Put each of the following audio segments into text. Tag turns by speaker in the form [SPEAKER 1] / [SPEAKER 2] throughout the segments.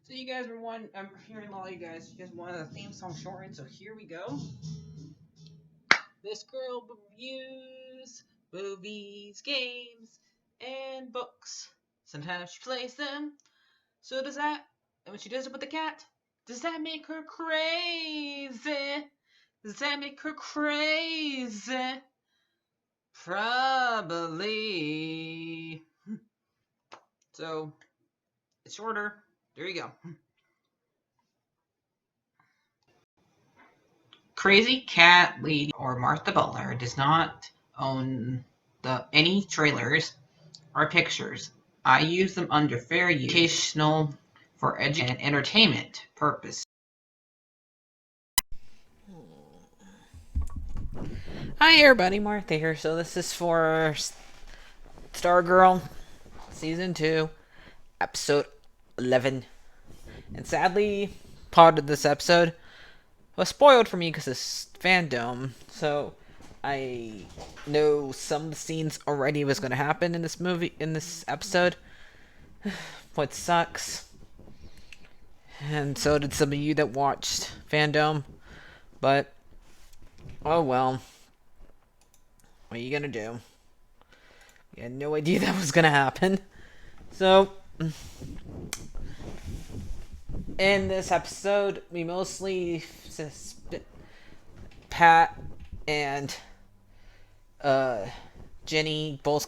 [SPEAKER 1] So you guys were I'm hearing a lot of you guys wanted a theme song shortened, so here we go. This girl reviews movies, games, and books. Sometimes she plays them. So does that, and when she does it with the cat, does that make her crazy? Does that make her crazy? Probably. So, it's shorter. There you go. Crazy Cat Lady or Martha Butler does not own any trailers or pictures. I use them under fair use, educational, for education and entertainment purpose.
[SPEAKER 2] Hi everybody, Martha here. So this is for Stargirl, Season 2, Episode 11. And sadly, part of this episode was spoiled for me because it's fandom. So I know some of the scenes already was going to happen in this episode. What sucks. And so did some of you that watched fandom. But, oh well. What are you going to do? You had no idea that was going to happen. So, in this episode, we mostly Pat and Jenny both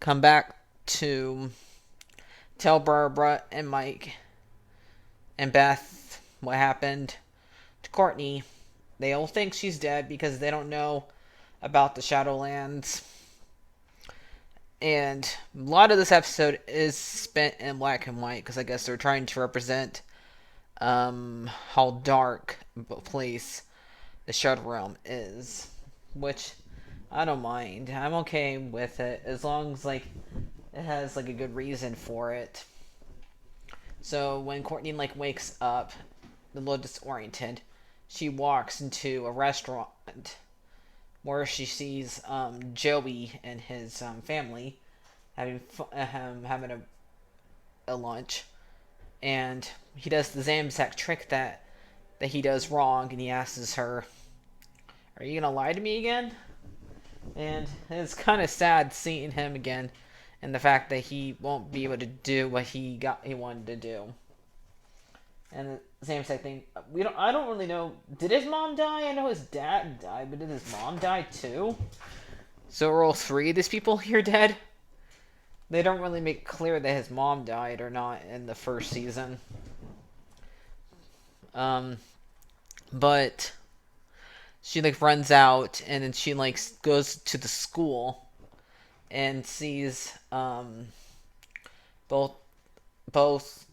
[SPEAKER 2] come back to tell Barbara and Mike and Beth what happened to Courtney. They all think she's dead because they don't know about the Shadowlands. And a lot of this episode is spent in black and white because I guess they're trying to represent how dark a place the Shadow Realm is, which I don't mind. I'm okay with it as long as it has a good reason for it. So when Courtney wakes up, a little disoriented, she walks into a restaurant where she sees Joey and his family having a lunch, and he does the same exact trick that he does wrong, and he asks her, "Are you gonna lie to me again?" And it's kind of sad seeing him again, and the fact that he won't be able to do what he wanted to do. And the same exact thing. I don't really know. Did his mom die? I know his dad died, but did his mom die too? So are all three of these people here dead? They don't really make clear that his mom died or not in the first season. Um, but she runs out, and then she goes to the school and sees both both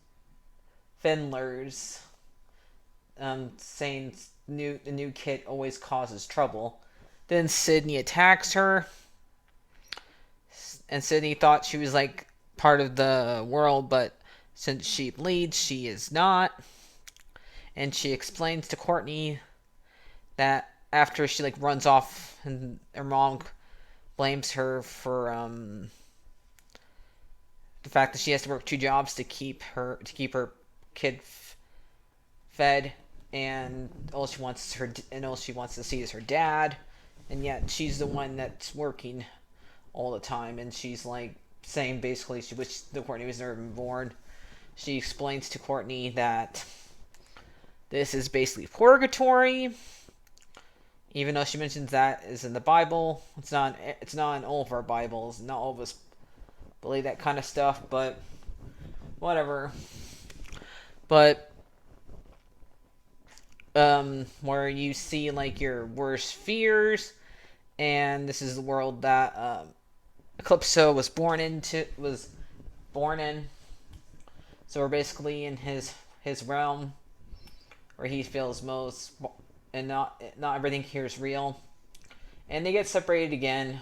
[SPEAKER 2] Findlers saying the new kid always causes trouble. Then Sydney attacks her, and Sydney thought she was part of the world, but since she bleeds, she is not. And she explains to Courtney that after she runs off, and her mom blames her for the fact that she has to work two jobs to keep her kid fed, and all she wants to see is her dad, and yet she's the one that's working all the time, and she's saying basically she wishes the Courtney was never been born. She explains to Courtney that this is basically purgatory, even though she mentions that is in the Bible. It's not in all of our Bibles. Not all of us believe that kind of stuff, but whatever. But where you see your worst fears, and this is the world that Eclipso was born in. So we're basically in his realm where he feels most, and not everything here is real. And they get separated again,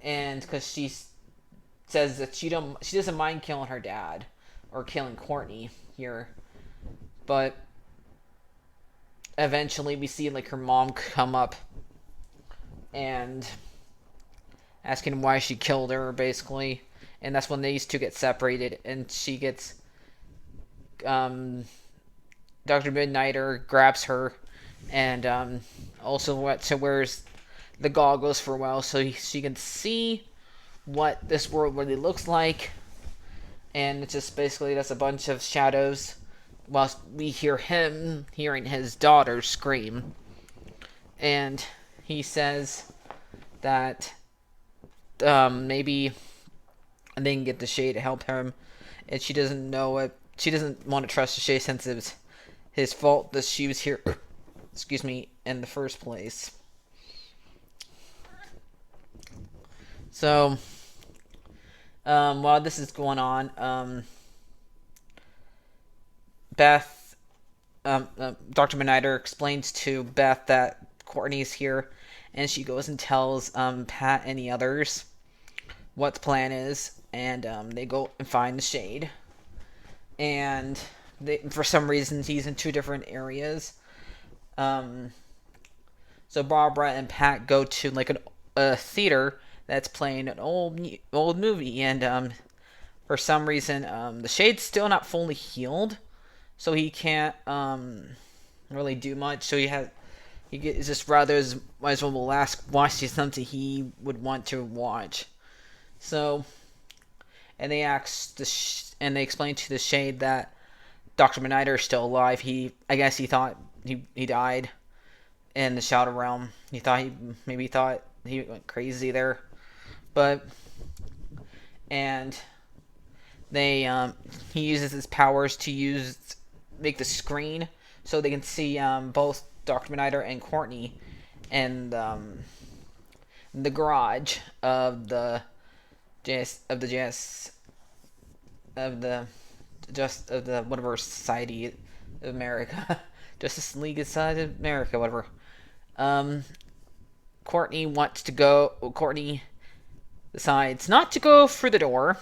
[SPEAKER 2] and because she says that she doesn't mind killing her dad or killing Courtney here, but eventually we see her mom come up and asking why she killed her, basically. And that's when these two get separated, and she gets um, Dr. Midnighter grabs her and also wears the goggles for a while so she can see what this world really looks like. And it's just basically that's a bunch of shadows whilst we hear him hearing his daughter scream. And he says that maybe they can get the Shade to help him, and she doesn't know it. She doesn't want to trust the Shade since it's his fault that she was here. Excuse me, in the first place. So, while this is going on, Beth, Dr. Midnighter explains to Beth that Courtney's here, and she goes and tells Pat and the others what the plan is, and they go and find the Shade. And for some reason, he's in two different areas. So Barbara and Pat go to like a theater that's playing an old movie, and for some reason, the Shade's still not fully healed, so he can't really do much. So he gets just rather might as well watch something he would want to watch. So, and they and they explain to the Shade that Dr. Midnighter is still alive. I guess he thought he died in the Shadow Realm. He thought he went crazy there, and he uses his powers to make the screen so they can see both Dr. Midnighter and Courtney and the garage of the whatever Society of America, Justice League Society of America, whatever. Courtney decides not to go through the door.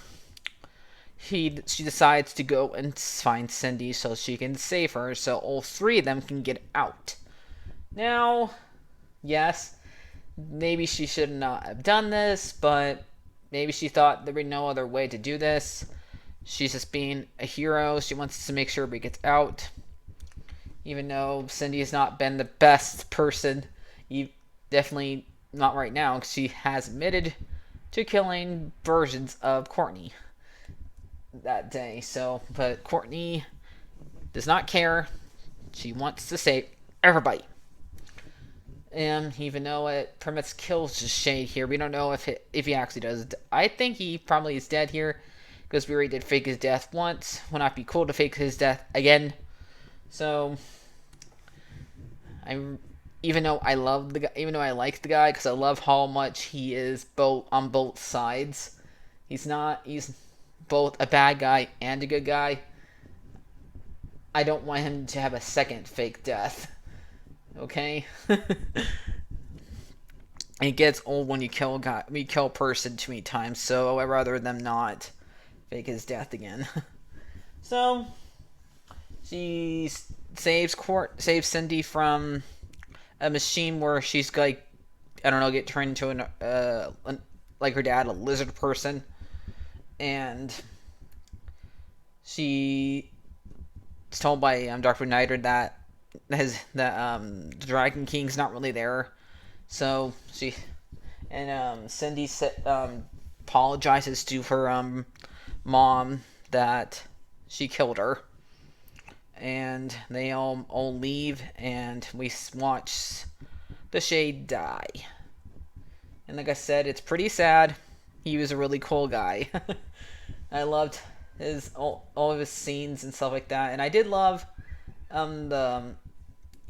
[SPEAKER 2] She decides to go and find Cindy so she can save her, so all three of them can get out. Now, yes, maybe she should not have done this, but maybe she thought there would be no other way to do this. She's just being a hero. She wants to make sure everybody gets out. Even though Cindy has not been the best person, definitely not right now, because she has admitted to killing versions of Courtney that day. But Courtney does not care. She wants to save everybody. And even though it permits kills to Shade here, we don't know if he actually does. I think he probably is dead here, because we already did fake his death once. Would not be cool to fake his death again. So, even though I like the guy, because I love how much he is on both sides. He's both a bad guy and a good guy. I don't want him to have a second fake death. Okay? It gets old when you kill a person too many times, so I'd rather them not fake his death again. So she saves Cindy from a machine where she's like, I don't know, get turned into like her dad, a lizard person, and she's told by Dr. Nider that the Dragon King's not really there. So Cindy apologizes to her mom that she killed her, and they all leave, and we watch the Shade die. And like I said, it's pretty sad. He was a really cool guy. I loved all of his scenes and stuff like that, and I did love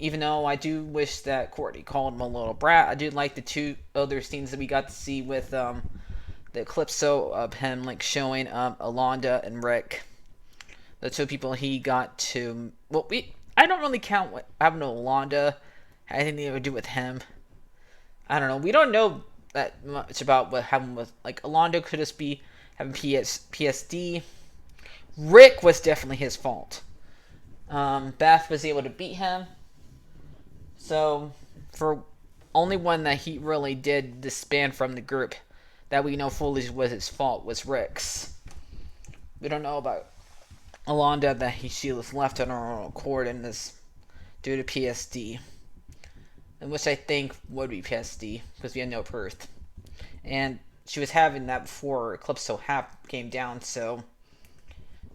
[SPEAKER 2] even though I do wish that Courtney called him a little brat, I do like the two other scenes that we got to see with the Eclipso of him like showing Alonda and Rick, the two people he got to. Well, I don't really count what happened to Alonda. Anything they would do with him. I don't know. We don't know that much about what happened with like Alonda. Could just be having PSD. Rick was definitely his fault. Beth was able to beat him. So, for only one that he really did disband from the group that we know fully was his fault was Rick's. We don't know about Alonda that she was left on her own accord in this due to PSD, and which I think would be PSD because we had no Perth, and she was having that before Eclipso came down. So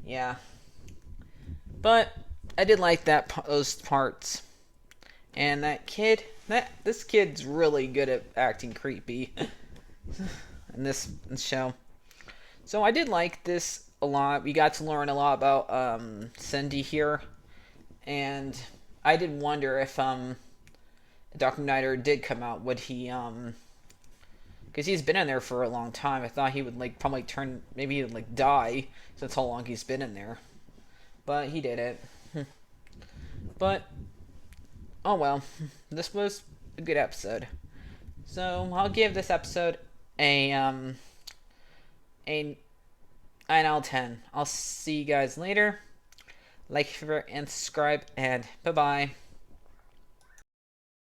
[SPEAKER 2] yeah, but I did like those parts, and this kid's really good at acting creepy in this show. So I did like this a lot. We got to learn a lot about Cindy here, and I did wonder if Dr. Nighter did come out, would he because he's been in there for a long time. I thought he would like probably maybe he would like die since how long he's been in there, but he did it. But oh well, this was a good episode. So I'll give this episode a 9 out of 10. I'll see you guys later. Like, favorite, and subscribe, and bye bye.